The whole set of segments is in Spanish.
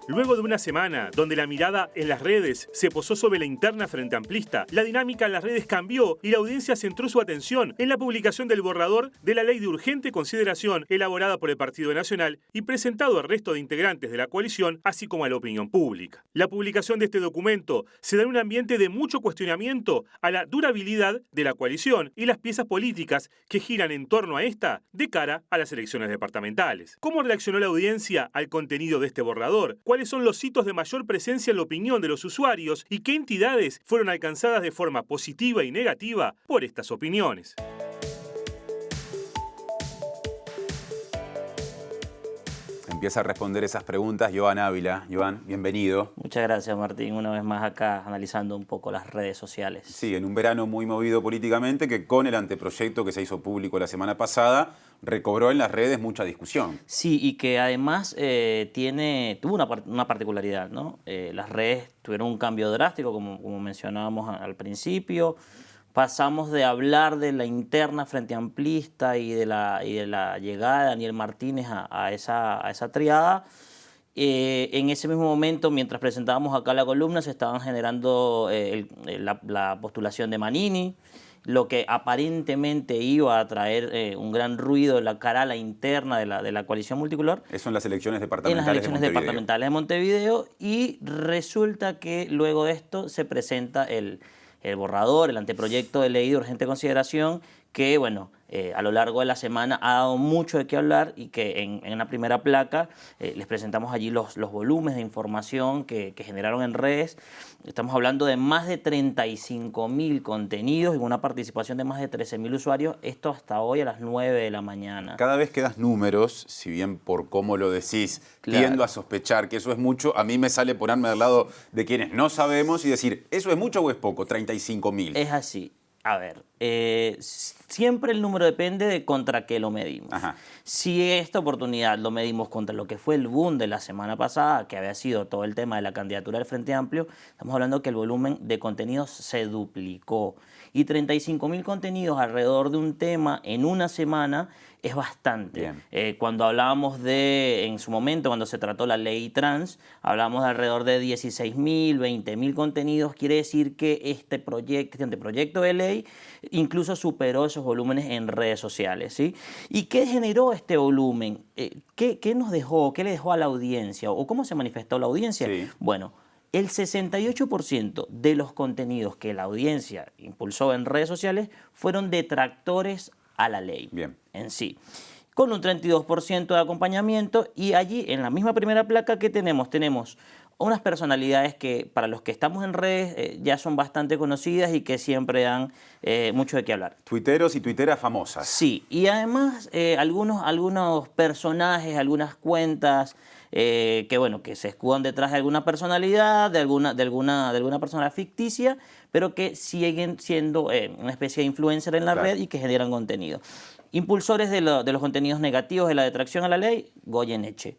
Luego de una semana donde la mirada en las redes se posó sobre la interna Frente Amplista, la dinámica en las redes cambió y la audiencia centró su atención en la publicación del borrador de la ley de urgente consideración elaborada por el Partido Nacional y presentado al resto de integrantes de la coalición, así como a la opinión pública. La publicación de este documento se da en un ambiente de mucho cuestionamiento a la durabilidad de la coalición y las piezas políticas que giran en torno a esta de cara a las elecciones departamentales. ¿Cómo reaccionó la audiencia al contenido de este borrador? ¿Cuáles son los hitos de mayor presencia en la opinión de los usuarios y qué entidades fueron alcanzadas de forma positiva y negativa por estas opiniones? Empieza a responder esas preguntas Joan Ávila. Joan, bienvenido. Muchas gracias, Martín. Una vez más acá analizando un poco las redes sociales. Sí, en un verano muy movido políticamente que con el anteproyecto que se hizo público la semana pasada recobró en las redes mucha discusión. Sí, y que además tuvo una particularidad, ¿no? Las redes tuvieron un cambio drástico, como mencionábamos al principio. Pasamos de hablar de la interna Frente Amplista y de la llegada de Daniel Martínez a esa triada. En ese mismo momento, mientras presentábamos acá la columna, se estaban generando la postulación de Manini, lo que aparentemente iba a traer un gran ruido en la cara a la interna de la coalición multicolor. Eso en las elecciones departamentales en las elecciones departamentales de Montevideo. Y resulta que luego de esto se presenta el borrador, el anteproyecto de ley de urgente consideración, que bueno, a lo largo de la semana ha dado mucho de qué hablar y que en la primera placa les presentamos allí los volúmenes de información que generaron en redes. Estamos hablando de más de 35.000 contenidos y con una participación de más de 13.000 usuarios, esto hasta hoy a las 9 de la mañana. Cada vez que das números, si bien por cómo lo decís, Claro, tiendo a sospechar que eso es mucho, a mí me sale ponerme al lado de quienes no sabemos y decir, ¿eso es mucho o es poco? 35.000. Es así. A ver, siempre el número depende de contra qué lo medimos. Ajá. Si esta oportunidad lo medimos contra lo que fue el boom de la semana pasada, que había sido todo el tema de la candidatura del Frente Amplio, estamos hablando que el volumen de contenidos se duplicó. Y 35.000 contenidos alrededor de un tema en una semana es bastante. Cuando hablábamos en su momento, cuando se trató la ley trans, hablábamos de alrededor de 16.000, 20.000 contenidos. Quiere decir que este anteproyecto de ley incluso superó esos volúmenes en redes sociales, ¿sí? ¿Y qué generó este volumen? ¿Qué nos dejó? ¿Qué le dejó a la audiencia? ¿O cómo se manifestó la audiencia? Sí. Bueno, el 68% de los contenidos que la audiencia impulsó en redes sociales fueron detractores a la ley en sí, con un 32% de acompañamiento. Y allí, en la misma primera placa, ¿qué tenemos? Tenemos unas personalidades que para los que estamos en redes ya son bastante conocidas y que siempre dan mucho de qué hablar. Tuiteros y tuiteras famosas. Sí, y además algunos personajes, algunas cuentas que se escudan detrás de alguna personalidad, de alguna persona ficticia, pero que siguen siendo una especie de influencer en la red y que generan contenido. Impulsores de los contenidos negativos de la detracción a la ley, Goyeneche.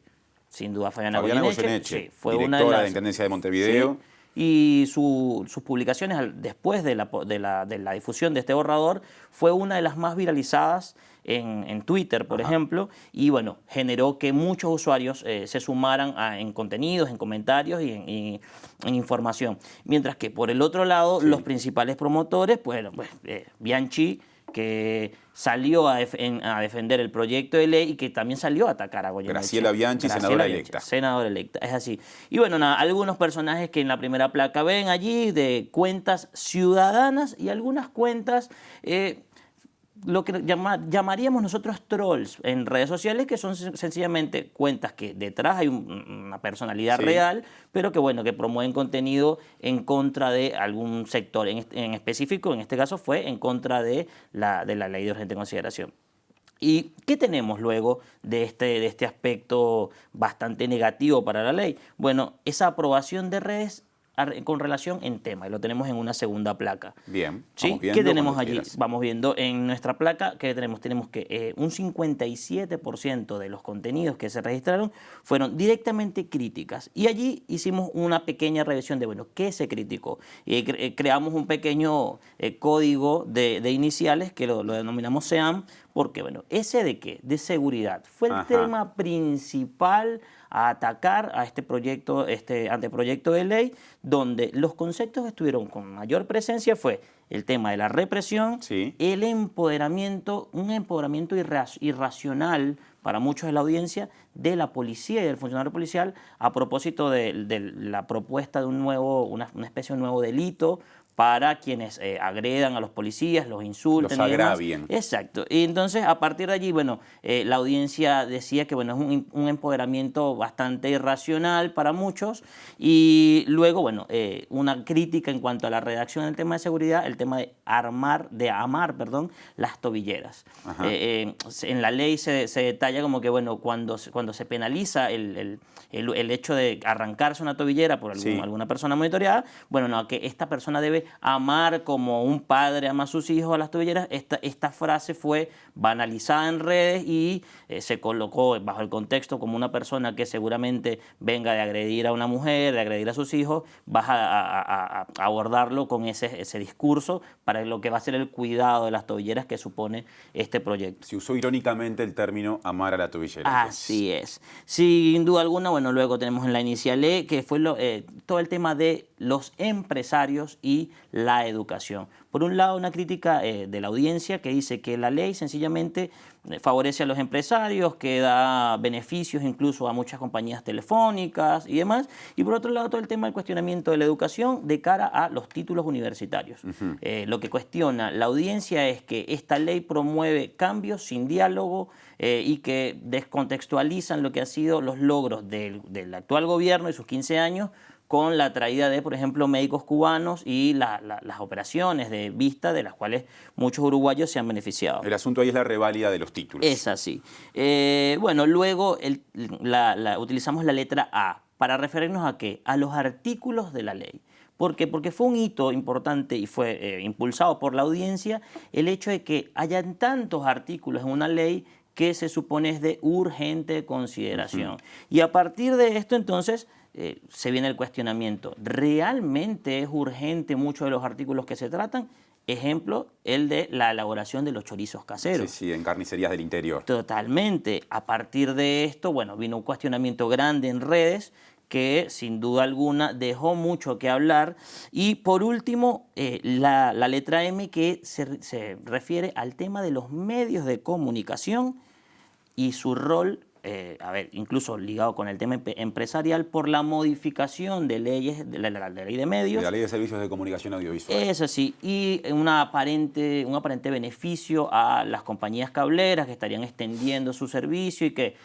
Sin duda, Fabiana Goyeneche, sí, fue directora una de la Intendencia de Montevideo. Sí, y sus publicaciones después de la difusión de este borrador fue una de las más viralizadas en Twitter, por ejemplo, y bueno, generó que muchos usuarios se sumaran en contenidos, en comentarios y en información. Mientras que por el otro lado, los principales promotores, Bianchi, que salió a defender el proyecto de ley y que también salió a atacar a Goyeneche. Graciela Bianchi, senadora electa. Senadora electa, es así. Y bueno, algunos personajes que en la primera placa ven allí de cuentas ciudadanas y algunas cuentas lo que llamaríamos nosotros trolls en redes sociales, que son sencillamente cuentas que detrás hay una personalidad real, pero que promueven contenido en contra de algún sector en específico. En este caso fue en contra de la ley de urgente consideración. ¿Y qué tenemos luego de este aspecto bastante negativo para la ley? Bueno, esa aprobación de redes con relación en tema, y lo tenemos en una segunda placa. Bien. ¿Sí? ¿Qué tenemos allí? Vamos viendo en nuestra placa que tenemos que un 57% de los contenidos que se registraron fueron directamente críticas. Y allí hicimos una pequeña revisión de, ¿qué se criticó? Y creamos un pequeño código de iniciales que lo denominamos SEAM, porque, ¿ese de qué? De seguridad. Fue el tema principal a atacar a este proyecto, este anteproyecto de ley, donde los conceptos que estuvieron con mayor presencia fue el tema de la represión, Sí. el empoderamiento, un empoderamiento irracional para muchos de la audiencia de la policía y del funcionario policial a propósito de la propuesta de una especie de nuevo delito para quienes agredan a los policías, los insulten. Los y demás. agravien. Exacto. Y entonces, a partir de allí, bueno, la audiencia decía que bueno, es un empoderamiento bastante irracional para muchos. Y luego, bueno, una crítica en cuanto a la redacción del tema de seguridad, el tema de amar, las tobilleras. En la ley se detalla como que, bueno, cuando se penaliza el hecho de arrancarse una tobillera por alguna persona monitoreada, bueno, no, que esta persona debe amar como un padre ama a sus hijos a las tobilleras. Esta frase fue banalizada en redes y se colocó bajo el contexto como una persona que seguramente venga de agredir a una mujer, de agredir a sus hijos, vas a abordarlo con ese discurso para lo que va a ser el cuidado de las tobilleras que supone este proyecto. Se usó irónicamente el término amar a la tobillera. Así es. Sin duda alguna, bueno, luego tenemos en la inicial E, que fue todo el tema de los empresarios y la educación. Por un lado, una crítica de la audiencia que dice que la ley sencillamente favorece a los empresarios, que da beneficios incluso a muchas compañías telefónicas y demás. Y por otro lado, todo el tema del cuestionamiento de la educación de cara a los títulos universitarios. Lo que cuestiona la audiencia es que esta ley promueve cambios sin diálogo y que descontextualizan lo que han sido los logros del actual gobierno y sus 15 años con la traída de, por ejemplo, médicos cubanos y las operaciones de vista de las cuales muchos uruguayos se han beneficiado. El asunto ahí es la reválida de los títulos. Es así. Bueno, luego utilizamos la letra A para referirnos a ¿qué? A los artículos de la ley. ¿Por qué? Porque fue un hito importante y fue impulsado por la audiencia el hecho de que hayan tantos artículos en una ley que se supone es de urgente consideración. Y a partir de esto, entonces, se viene el cuestionamiento. ¿Realmente es urgente muchos de los artículos que se tratan? Ejemplo, el de la elaboración de los chorizos caseros. Sí, en carnicerías del interior. Totalmente. A partir de esto, bueno, vino un cuestionamiento grande en redes que sin duda alguna dejó mucho que hablar. Y por último, la letra M, que se refiere al tema de los medios de comunicación y su rol, incluso ligado con el tema empresarial, por la modificación de leyes, de la ley de medios. De la ley de servicios de comunicación audiovisual. Es así, y un aparente beneficio a las compañías cableras que estarían extendiendo su servicio y que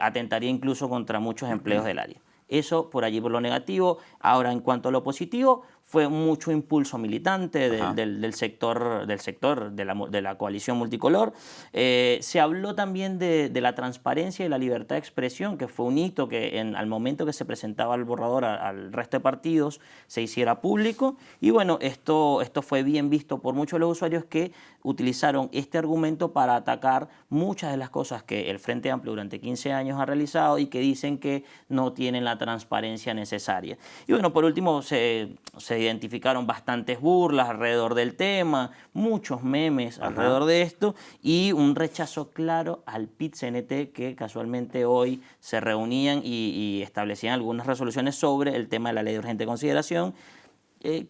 atentaría incluso contra muchos empleos del área. Eso por allí por lo negativo. Ahora, en cuanto a lo positivo, fue mucho impulso militante del sector de la coalición multicolor. Se habló también de la transparencia y la libertad de expresión, que fue un hito que al momento que se presentaba el borrador al resto de partidos se hiciera público. Y bueno, esto fue bien visto por muchos de los usuarios que utilizaron este argumento para atacar muchas de las cosas que el Frente Amplio durante 15 años ha realizado y que dicen que no tienen la transparencia necesaria. Y bueno, por último, se identificaron bastantes burlas alrededor del tema, muchos memes alrededor de esto y un rechazo claro al PIT-CNT, que casualmente hoy se reunían y establecían algunas resoluciones sobre el tema de la ley de urgente consideración,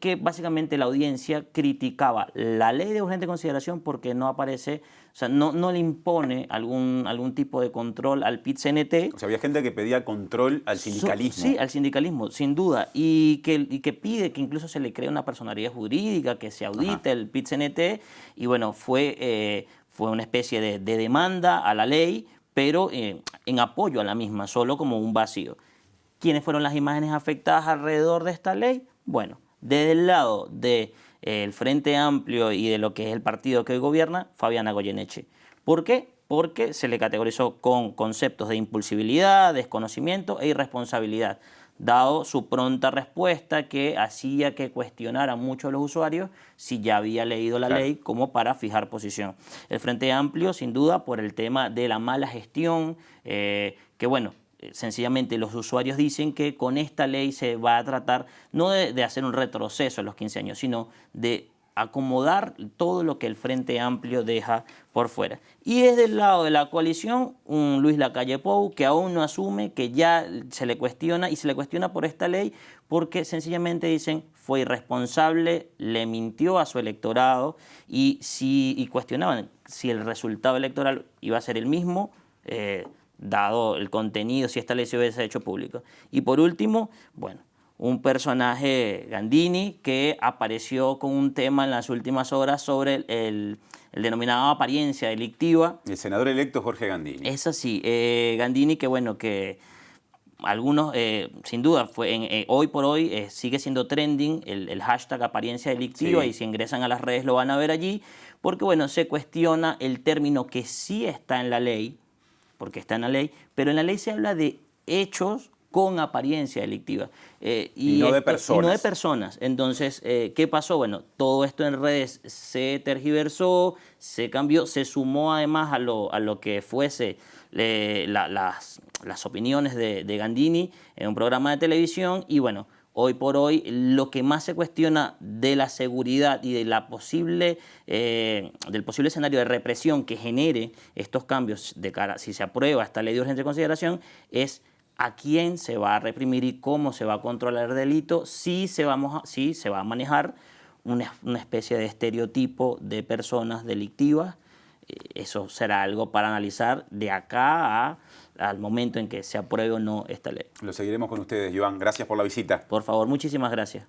que básicamente la audiencia criticaba la ley de urgente consideración porque no aparece, o sea, no le impone algún tipo de control al PIT-CNT. O sea, había gente que pedía control al sindicalismo. Sí, al sindicalismo, sin duda, y que pide que incluso se le cree una personalidad jurídica, que se audite el PIT-CNT, y bueno, fue una especie de demanda a la ley, pero en apoyo a la misma, solo como un vacío. ¿Quiénes fueron las imágenes afectadas alrededor de esta ley? Bueno, desde el lado del Frente Amplio y de lo que es el partido que hoy gobierna, Fabiana Goyeneche. ¿Por qué? Porque se le categorizó con conceptos de impulsibilidad, desconocimiento e irresponsabilidad, dado su pronta respuesta que hacía que cuestionara mucho a los usuarios si ya había leído la ley como para fijar posición. El Frente Amplio, sin duda, por el tema de la mala gestión, que bueno, sencillamente los usuarios dicen que con esta ley se va a tratar no de hacer un retroceso en los 15 años, sino de acomodar todo lo que el Frente Amplio deja por fuera. Y es del lado de la coalición un Luis Lacalle Pou que aún no asume, que ya se le cuestiona, y se le cuestiona por esta ley porque sencillamente dicen fue irresponsable, le mintió a su electorado y cuestionaban si el resultado electoral iba a ser el mismo, dado el contenido, si esta ley se hubiese hecho pública. Y por último, bueno, un personaje, Gandini, que apareció con un tema en las últimas horas sobre el denominado apariencia delictiva. El senador electo Jorge Gandini. Es así, Gandini, que bueno, que algunos, sin duda, hoy por hoy sigue siendo trending el hashtag apariencia delictiva, sí. Y si ingresan a las redes lo van a ver allí, porque bueno, se cuestiona el término que sí está en la ley, porque está en la ley, pero en la ley se habla de hechos con apariencia delictiva. Y no de personas. Y no de personas. Entonces, ¿qué pasó? Bueno, todo esto en redes se tergiversó, se cambió, se sumó además a lo que fuese las opiniones de Gandini en un programa de televisión. Y bueno, hoy por hoy lo que más se cuestiona de la seguridad y de del posible escenario de represión que genere estos cambios de cara, si se aprueba esta ley de urgencia de consideración, es a quién se va a reprimir y cómo se va a controlar el delito, si se va a manejar una especie de estereotipo de personas delictivas. Eso será algo para analizar de acá al momento en que se apruebe o no esta ley. Lo seguiremos con ustedes, Joan. Gracias por la visita. Por favor, muchísimas gracias.